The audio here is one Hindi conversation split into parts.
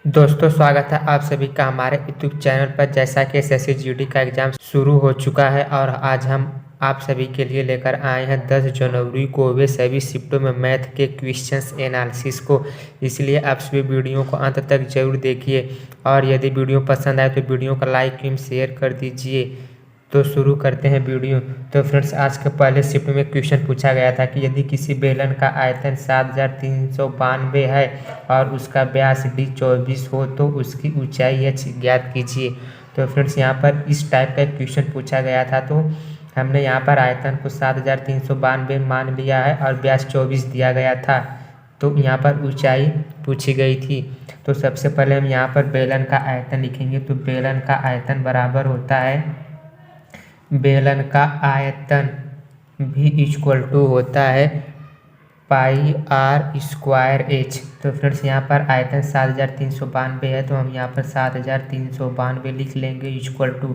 दोस्तों स्वागत है आप सभी का हमारे यूट्यूब चैनल पर। जैसा कि एसएससी जीडी का एग्ज़ाम शुरू हो चुका है और आज हम आप सभी के लिए लेकर आए हैं 10 जनवरी को वे सभी शिफ्टों में मैथ के क्वेश्चंस एनालिसिस को। इसलिए आप सभी वीडियो को अंत तक जरूर देखिए और यदि वीडियो पसंद आए तो वीडियो को लाइक एवं शेयर कर दीजिए। तो शुरू करते हैं वीडियो। तो फ्रेंड्स, आज के पहले शिफ्ट में क्वेश्चन पूछा गया था कि यदि किसी बेलन का आयतन 7392 है और उसका व्यास d 24 हो तो उसकी ऊंचाई h ज्ञात कीजिए। तो फ्रेंड्स, यहाँ पर इस टाइप का क्वेश्चन पूछा गया था, तो हमने यहाँ पर आयतन को 7392 मान लिया है और व्यास 24 दिया गया था, तो यहाँ पर ऊंचाई पूछी गई थी। तो सबसे पहले हम यहाँ पर बेलन का आयतन लिखेंगे। तो बेलन का आयतन बराबर होता है, बेलन का आयतन भी इक्वल टू होता है पाई r स्क्वायर h। तो फ्रेंड्स, यहाँ पर आयतन 7392 है, तो हम यहाँ पर 7392 लिख लेंगे इक्वल टू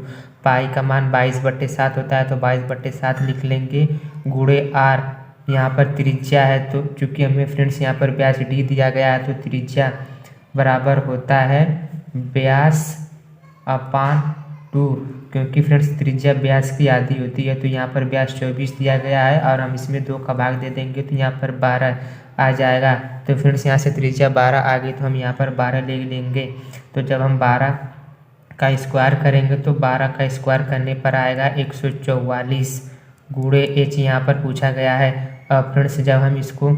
पाई का मान 22/7 होता है, तो 22/7 लिख लेंगे गुणे r। यहाँ पर त्रिज्या है, तो चूँकि हमें फ्रेंड्स यहाँ पर व्यास d दिया गया है, तो त्रिज्या बराबर होता है व्यास अपान 2, क्योंकि फ्रेंड्स त्रिज्या व्यास की आधी होती है। तो यहाँ पर व्यास 24 दिया गया है और हम इसमें 2 का भाग दे देंगे तो यहाँ पर 12 आ जाएगा। तो फ्रेंड्स, यहाँ से त्रिज्या 12 आ गई, तो हम यहाँ पर 12 ले लेंगे। तो जब हम 12 का स्क्वायर करेंगे तो 12 का स्क्वायर करने पर आएगा 144 गुणे h यहाँ पर पूछा गया है। अब फ्रेंड्स, जब हम इसको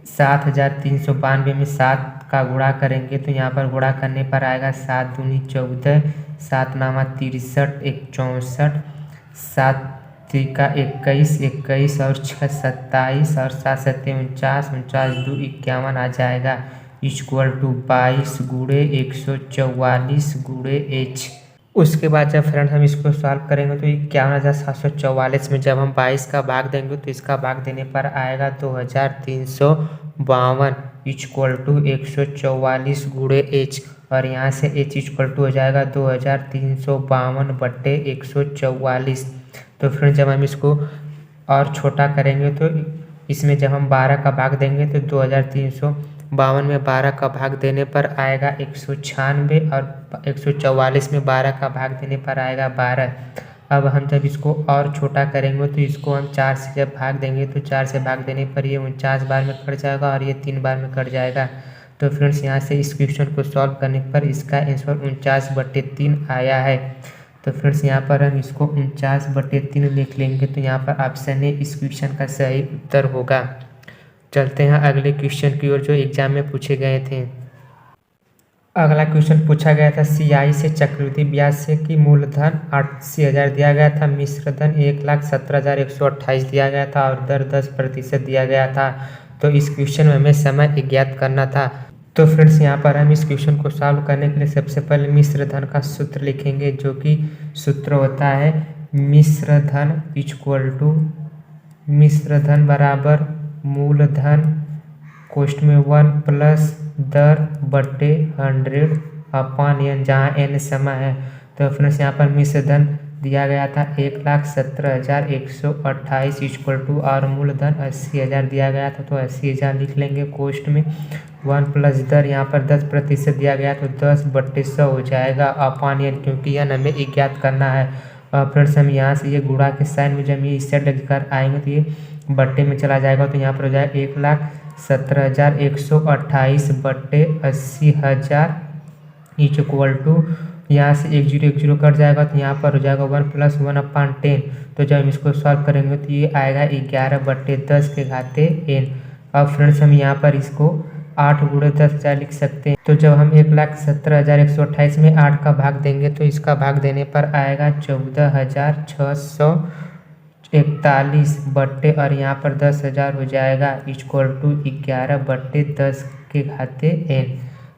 7392 में 7 का गुणा करेंगे तो यहाँ पर गुणा करने पर आएगा 7 दूनी 14, 7 नामा 63, 1 64, 7 त्रिका 21, 21 और 6 27 और 7 7 49, 49 2 51 आ जाएगा इक्वल टू 22 गुणे 144 गुणे h। उसके बाद जब फ्रेंड्स हम इसको सॉल्व करेंगे तो 51,744 में जब हम 22 का भाग देंगे तो इसका भाग देने पर आएगा 2352 इक्वल टू 144 गुणे h, और यहाँ से h इक्वल टू हो जाएगा 2352/144। तो फ्रेंड्स, जब हम इसको और छोटा करेंगे तो इसमें जब हम 12 का भाग देंगे तो 2352 में 12 का भाग देने पर आएगा 196 और 144 में 12 का भाग देने पर आएगा 12। अब हम जब इसको और छोटा करेंगे तो इसको हम 4 से जब भाग देंगे तो 4 से भाग देने पर ये 49 बार में कट जाएगा और ये 3 बार में कट जाएगा। तो फ्रेंड्स, यहाँ से इस क्वेश्चन को सॉल्व करने पर इसका आंसर 49/3 आया है। तो फ्रेंड्स, यहाँ पर हम इसको 49/3 लिख लेंगे, तो यहाँ पर ऑप्शन ए इस क्वेश्चन का सही उत्तर होगा। चलते हैं अगले क्वेश्चन की ओर जो एग्जाम में पूछे गए थे। अगला क्वेश्चन पूछा गया था CI से चक्रवृद्धि ब्याज से कि मूलधन 80,000 दिया गया था, मिश्रधन 1,17,128 दिया गया था और दर 10% दिया गया था। तो इस क्वेश्चन में हमें समय ज्ञात करना था। तो फ्रेंड्स, यहाँ पर हम इस क्वेश्चन को सॉल्व करने के लिए सबसे पहले मिश्रधन का सूत्र लिखेंगे, जो कि सूत्र होता है मिश्रधन इक्वल टू मिश्रधन बराबर मूलधन कोष्ठ में 1 प्लस दर बटे 100 अपान n, जहाँ n समय है। तो फ्रेंड्स, यहाँ पर मिश्रधन दिया गया था 1,17,128 इक्वल टू और मूलधन 80,000 दिया गया था, तो 80,000 लिख लेंगे कोष्ठ में 1 प्लस दर, यहाँ पर 10% दिया गया तो 10/100 हो जाएगा अपान n, क्योंकि n हमें ज्ञात करना है। फ्रेंड्स, हम यहाँ से ये गुणा के साइन में जब ये इस साइड लेकर आएंगे तो ये बट्टे में चला जाएगा, तो यहाँ पर हो जाएगा 1,17,128 बट्टे 80,000 इक्वल टू, यहाँ से 1 0 कट जाएगा तो यहाँ पर हो जाएगा 1 + 1/10। तो जब हम इसको सॉल्व करेंगे तो ये आएगा 11/10 के घाते n। अब फ्रेंड्स, हम यहाँ पर इसको 8 गुणे 10,000 लिख सकते हैं। तो जब हम 1,17,128 में 8 का भाग देंगे तो इसका भाग देने पर आएगा 14,641 बट्टे और यहाँ पर 10,000 हो जाएगा इक्वल टू 11/10 के घाते n।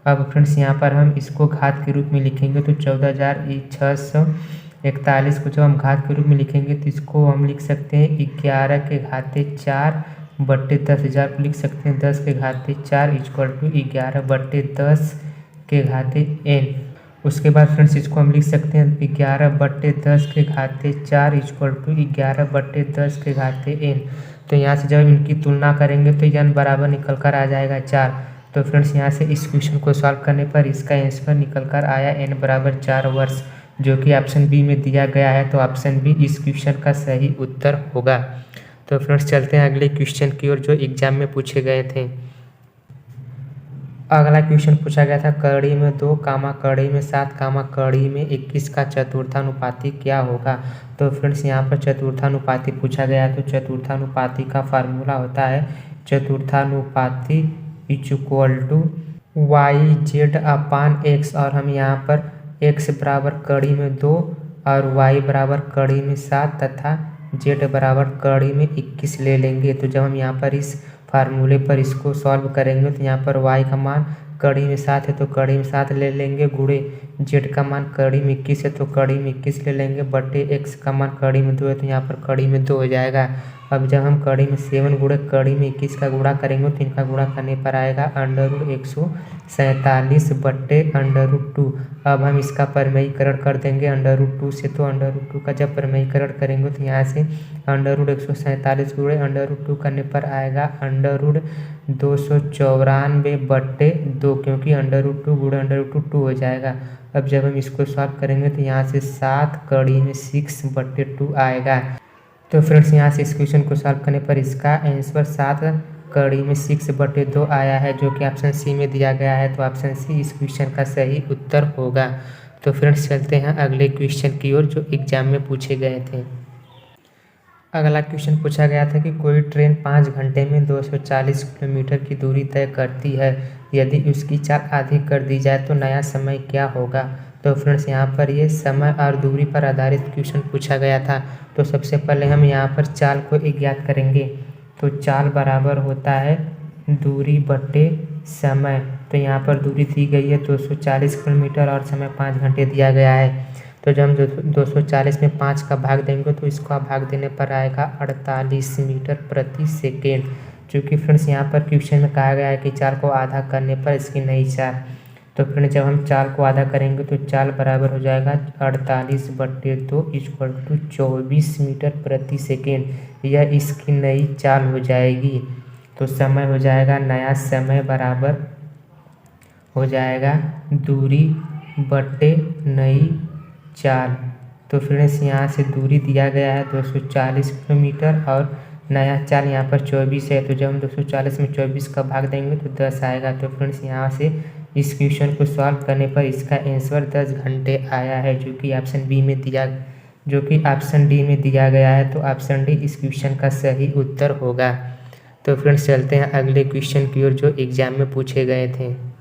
अब फ्रेंड्स, यहाँ पर हम इसको घात के रूप में लिखेंगे तो 14,641 को जब हम घात के रूप में लिखेंगे तो इसको हम लिख सकते हैं 11 के घाते 4 बट्टे 10,000 को लिख सकते हैं 10 के घाते 4 इक्वल टू 11/10 के घाते n। उसके बाद फ्रेंड्स, इसको हम लिख सकते हैं 11/10 के घाते 4 इक्वल टू 11/10 के घाते n। तो यहाँ से जब इनकी तुलना करेंगे तो n बराबर निकल कर आ जाएगा 4। तो फ्रेंड्स यहाँ से इस क्वेश्चन को सॉल्व करने पर इसका आंसर निकल कर आया n बराबर 4 वर्ष, जो कि ऑप्शन बी में दिया गया है। तो ऑप्शन बी इस क्वेश्चन का सही उत्तर होगा। तो फ्रेंड्स चलते हैं अगले क्वेश्चन की ओर जो एग्जाम में पूछे गए थे। अगला क्वेश्चन पूछा गया था कड़ी में 2, कड़ी में 7, कड़ी में 21 का चतुर्थानुपाती क्या होगा। तो फ्रेंड्स यहाँ पर चतुर्थानुपाती पूछा गया है। तो चतुर्थानुपाती का फार्मूला होता है चतुर्थानुपाती इक्वल टू YZ/X, और हम यहाँ पर x बराबर कड़ी में 2 और y बराबर कड़ी में 7 तथा z बराबर कड़ी में 21 ले लेंगे। तो जब हम यहाँ पर इस फार्मूले पर इसको सॉल्व करेंगे तो यहाँ पर y का मान कड़ी में 7 है तो कड़ी में 7 ले लेंगे, गुणे z का मान कड़ी में 21 है तो कड़ी में 21 ले लेंगे, बटे x का मान कड़ी में 2 है तो यहाँ पर कड़ी में 2 हो जाएगा। अब जब हम कड़ी में 7 गुणे कड़ी में 21 का गुणा करेंगे तो इनका गुणा करने पर आएगा √147 बट्टे √2। अब हम इसका परिमेयीकरण कर देंगे √2 से। तो √2 का जब परिमेयीकरण करेंगे तो यहाँ से √147 गुणे √2 करने पर आएगा √294 बट्टे 2, क्योंकि √2 गुणे √2 2 हो जाएगा। अब जब हम इसको सॉल्व करेंगे तो यहाँ से 7 कड़ी में 6 बट्टे 2 आएगा। तो फ्रेंड्स यहाँ से इस क्वेश्चन को सॉल्व करने पर इसका आंसर 7 कड़ी में 6 बटे 2 आया है, जो कि ऑप्शन सी में दिया गया है। तो ऑप्शन सी इस क्वेश्चन का सही उत्तर होगा। तो फ्रेंड्स चलते हैं अगले क्वेश्चन की ओर जो एग्जाम में पूछे गए थे। अगला क्वेश्चन पूछा गया था कि कोई ट्रेन 5 घंटे में 240 किलोमीटर की दूरी तय करती है, यदि उसकी चाल आधी कर दी जाए तो नया समय क्या होगा। तो फ्रेंड्स यहाँ पर ये समय और दूरी पर आधारित क्वेश्चन पूछा गया था। तो सबसे पहले हम यहाँ पर चाल को ज्ञात करेंगे। तो चाल बराबर होता है दूरी बटे समय। तो यहाँ पर दूरी दी गई है 240 किलोमीटर और समय 5 घंटे दिया गया है। तो जब हम 240 में 5 का भाग देंगे तो इसका भाग देने पर आएगा 48 मीटर प्रति सेकेंड। चूँकि फ्रेंड्स यहाँ पर क्वेश्चन में कहा गया है कि चाल को आधा करने पर इसकी नई चाल। तो फ्रेंड्स जब हम चाल को आधा करेंगे तो चाल बराबर हो जाएगा 48 बट्टे 2 इक्वल टू 24 मीटर प्रति सेकेंड। यह इसकी नई चाल हो जाएगी। तो समय हो जाएगा, नया समय बराबर हो जाएगा दूरी बट्टे नई चाल। तो फ्रेंड्स यहाँ से दूरी दिया गया है 240 किलोमीटर और नया चाल यहाँ पर 24 है। तो जब हम 240 में 24 का भाग देंगे तो 10 आएगा। तो फ्रेंड्स यहाँ से इस क्वेश्चन को सॉल्व करने पर इसका आंसर 10 घंटे आया है, जो कि ऑप्शन डी में दिया गया है। तो ऑप्शन डी इस क्वेश्चन का सही उत्तर होगा। तो फ्रेंड्स चलते हैं अगले क्वेश्चन की ओर जो एग्जाम में पूछे गए थे।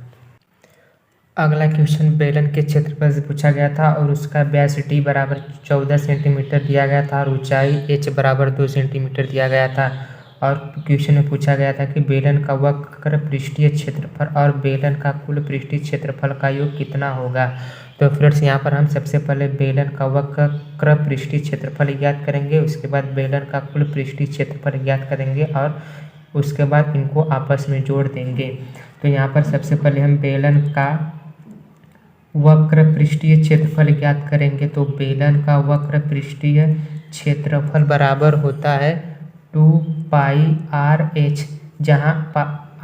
अगला क्वेश्चन बेलन के क्षेत्रफल से पूछा गया था और उसका व्यास डी बराबर 14 सेंटीमीटर दिया गया था और ऊंचाई h बराबर 2 सेंटीमीटर दिया गया था। और क्वेश्चन में पूछा गया था कि बेलन का वक्र पृष्ठीय क्षेत्रफल और बेलन का कुल पृष्ठीय क्षेत्रफल का योग कितना होगा। तो फ्रेंड्स यहाँ पर हम सबसे पहले बेलन का वक्र पृष्ठीय क्षेत्रफल ज्ञात करेंगे, उसके बाद बेलन का कुल पृष्ठीय क्षेत्रफल ज्ञात करेंगे और उसके बाद इनको आपस में जोड़ देंगे। तो यहाँ पर सबसे पहले हम बेलन का वक्र पृष्ठीय क्षेत्रफल ज्ञात करेंगे। तो बेलन का वक्र पृष्ठीय क्षेत्रफल बराबर होता है 2πr/h, जहाँ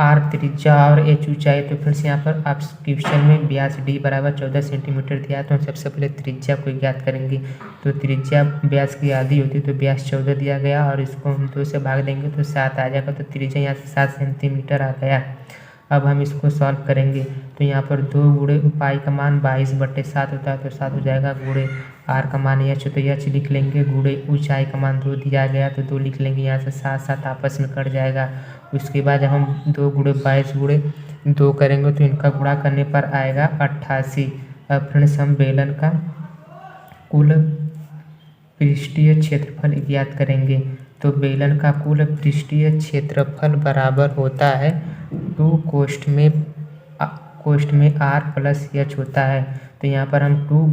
r त्रिज्या और h ऊंचाई। तो फ्रेंड्स यहाँ पर आप क्वेश्चन में व्यास d बराबर 14 सेंटीमीटर दिया है। तो हम सबसे पहले त्रिज्या को ज्ञात करेंगे। तो त्रिज्या व्यास की आधी होती है तो व्यास 14 दिया गया और इसको हम 2 से भाग देंगे तो 7 आ जाएगा। तो त्रिज्या यहाँ से 7 सेंटीमीटर आ गया। अब हम इसको सॉल्व करेंगे तो यहाँ पर 2 गुणे पाई का मान 22/7 होता है तो 7 हो जाएगा, गुणे r का मान h तो h लिख लेंगे, गुणे ऊंचाई का मान 2 दिया गया तो 2 लिख लेंगे। यहाँ से 7 आपस में कट जाएगा। उसके बाद जब हम 2 गुणे 22 गुणे 2 करेंगे तो इनका गुणा करने पर आएगा 88। अब फ्रेंड्स हम बेलन का कुल पृष्ठीय क्षेत्रफल ज्ञात करेंगे। तो बेलन का कुल पृष्ठीय क्षेत्रफल बराबर होता है 2 कोष्ठ में r प्लस h होता है। तो यहाँ पर हम 2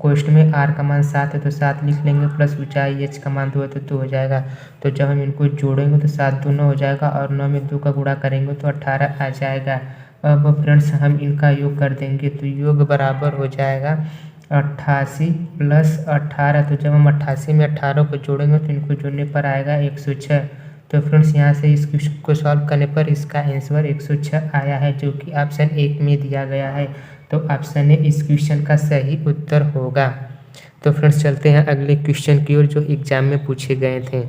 कोष्ठ में r का मान 7 है तो 7 लिख लेंगे, प्लस ऊंचाई h का मान 2 है तो 2 हो जाएगा। तो जब हम इनको जोड़ेंगे तो 7 2 9 हो जाएगा और 9 में 2 का गुणा करेंगे तो 18 आ जाएगा। अब फ्रेंड्स हम इनका योग कर देंगे तो योग बराबर हो जाएगा 88 + 18। तो जब हम 88 में 18 को जोड़ेंगे तो इनको जोड़ने पर आएगा 106। तो फ्रेंड्स यहाँ से इस क्वेश्चन को सॉल्व करने पर इसका आंसर 106 आया है, जो कि ऑप्शन 1 में दिया गया है। तो ऑप्शन ए इस क्वेश्चन का सही उत्तर होगा। तो फ्रेंड्स चलते हैं अगले क्वेश्चन की ओर, जो एग्जाम में पूछे गए थे।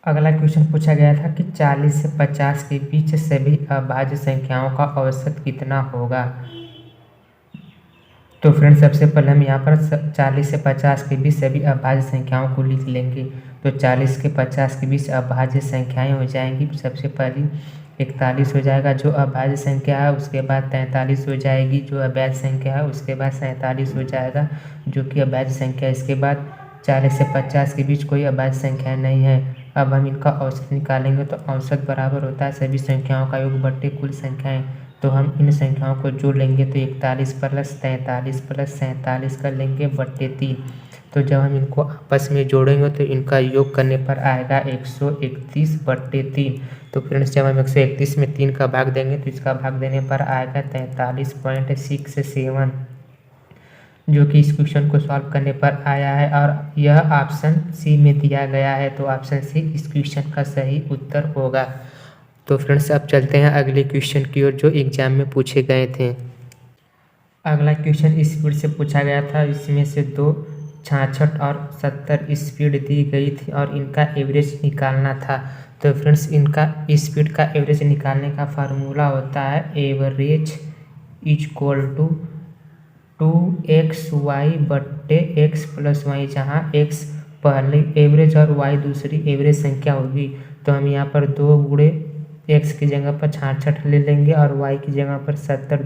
अगला क्वेश्चन पूछा गया था कि 40 से 50 के बीच सभी अभाज्य संख्याओं का औसत कितना होगा। तो फ्रेंड्स सबसे पहले हम यहाँ पर 40 से 50 के बीच सभी अभाज्य संख्याओं को लिख लेंगे। तो 40 के 50 के बीच अभाज्य संख्याएं हो जाएंगी। सबसे पहली 41 हो जाएगा जो अभाज्य संख्या है, उसके बाद 43 हो जाएगी जो अवैध संख्या है, उसके बाद 47 हो जाएगा जो कि अवैध संख्या है। इसके बाद 40 से 50 के बीच कोई अभाज्य संख्या नहीं है। अब हम इनका औसत निकालेंगे तो औसत बराबर होता है सभी संख्याओं का योग बट्टे कुल संख्याएं। तो हम इन संख्याओं को जोड़ लेंगे तो 41 प्लस 43 प्लस 47 कर लेंगे बट्टे 3। तो जब हम इनको आपस में जोड़ेंगे तो इनका योग करने पर आएगा 131 बट्टे 3। तो फ्रेंड्स जब हम 131 में 3 का भाग देंगे तो इसका भाग देने पर आएगा 43.67, जो कि इस क्वेश्चन को सॉल्व करने पर आया है और यह ऑप्शन सी में दिया गया है। तो ऑप्शन सी इस क्वेश्चन का सही उत्तर होगा। तो फ्रेंड्स अब चलते हैं अगले क्वेश्चन की ओर, जो एग्जाम में पूछे गए थे। अगला क्वेश्चन स्पीड से पूछा गया था। इसमें से 2 66 और 70 स्पीड दी गई थी और इनका एवरेज निकालना था। तो फ्रेंड्स इनका स्पीड का एवरेज निकालने का फार्मूला होता है एवरेज इक्वल टू 2xy बट्टे x प्लस वाई, जहाँ x पहली एवरेज और y दूसरी एवरेज संख्या होगी। तो हम यहाँ पर 2 गुणे x की जगह पर 66 ले लेंगे और y की जगह पर 70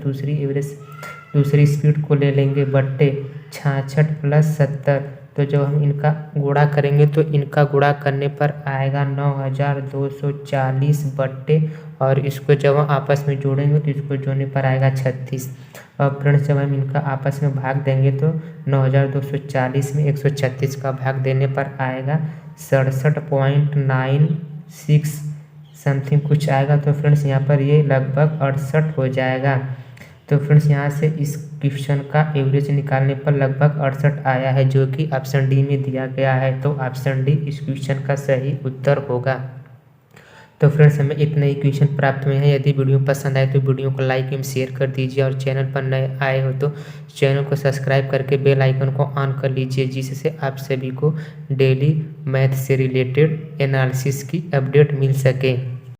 दूसरी स्पीड को ले लेंगे बट्टे 66 प्लस 70। तो जब हम इनका गुणा करेंगे तो इनका गुणा करने पर आएगा 9240 बट्टे, और इसको जब हम आपस में जोड़ेंगे तो इसको जोड़ने पर आएगा 36। अब फ्रेंड्स जब हम इनका आपस में भाग देंगे तो 9240 में 136 का भाग देने पर आएगा 67.96 समथिंग कुछ आएगा। तो फ्रेंड्स यहाँ पर ये लगभग 68 हो जाएगा। तो फ्रेंड्स यहाँ से इस क्वेश्चन का एवरेज निकालने पर लगभग 68 आया है, जो कि ऑप्शन डी में दिया गया है। तो ऑप्शन डी इस क्वेश्चन का सही उत्तर होगा। तो फ्रेंड्स हमें इतने ही क्वेश्चन प्राप्त हुए हैं। यदि वीडियो पसंद आए तो वीडियो को लाइक एवं शेयर कर दीजिए, और चैनल पर नए आए हो तो चैनल को सब्सक्राइब करके बेल आइकन को ऑन कर लीजिए, जिससे आप सभी को डेली मैथ से रिलेटेड एनालिसिस की अपडेट मिल सके।